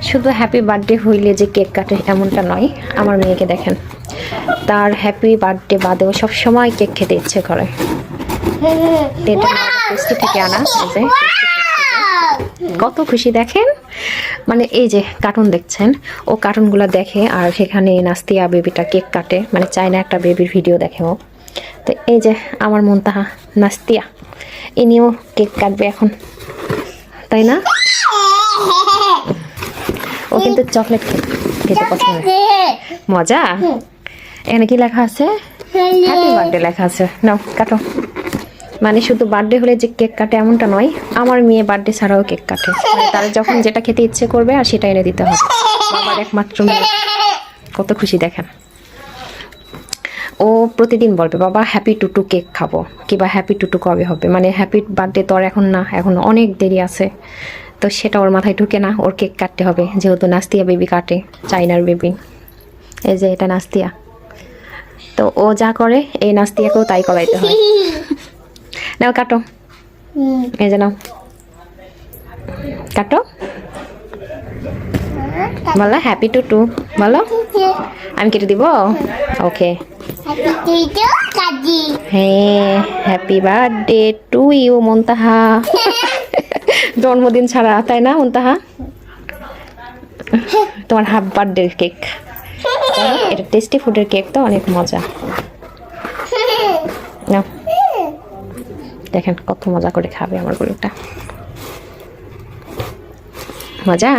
শুধু happy birthday হইলে যে কেক কাটে এমনটা নয়। আমার মেয়েকে দেখেন, তার হ্যাপি বার্থডে বাদেও সবসময় কেক খেতে ইচ্ছে করে। এটা টেস্টি থেকে আনা, এই যে কত খুশি দেখেন। মানে এই যে কার্টুন দেখছেন, ও কার্টুনগুলো দেখে আর সেখানে নাস্তিয়া বেবিটা কেক কাটে, মানে চায়না একটা বেবির ভিডিও দেখে ও। তো এই যে আমার মুনতাহা নাস্তিয়া, ইনিও কেক কাটবে এখন, তাই না? ও কিন্তু চকলেট খেতে পছন্দ করে। মজা। এখানে কি লেখা আছে? হ্যাপি বার্থডে লেখা আছে। নাও কাটো। মানে শুধু বার্থডে হলে যে কেক কাটে এমনটা নয়, আমার মেয়ে বার্থডে ছাড়াও কেক কাটে। মানে তার যখন যেটা খেতে ইচ্ছে করবে আর সেটা এনে দিতে হবে। বাবার একমাত্র মেয়ে, কত খুশি দেখেন। ও প্রতিদিন বলবে বাবা হ্যাপি টুটু কেক খাবো, কিংবা হ্যাপি টুটু কবে হবে। মানে হ্যাপি বার্থডে তো আর এখন না, এখন অনেক দেরি আছে। তো সেটা ওর মাথায় ঢুকে না, ওর কেক কাটতে হবে, যেহেতু নাস্তিয়া বেবি কাটে, চাইনার বেবি। এই যে এটা নাস্তিয়া, তো ও যা করে এই নাস্তিয়াকেও তাই করাইতে হয়। নাও কাটো, এই যে নাও কাটো। বলো হ্যাপি টুটু, বলো। আমি কেটে দিব? ওকে। হ্যাঁ, হ্যাপি বার্থডে টু ইউ মুনতাহা। জন্মদিন ছাড়া, তাই না মুনতাহা? তোমার হাফ বার্থডে কেক। এটা টেস্টি ফুডের কেক, তো অনেক মজা। নাও দেখেন কত মজা করে খাবে আমার গরুটা। মজা।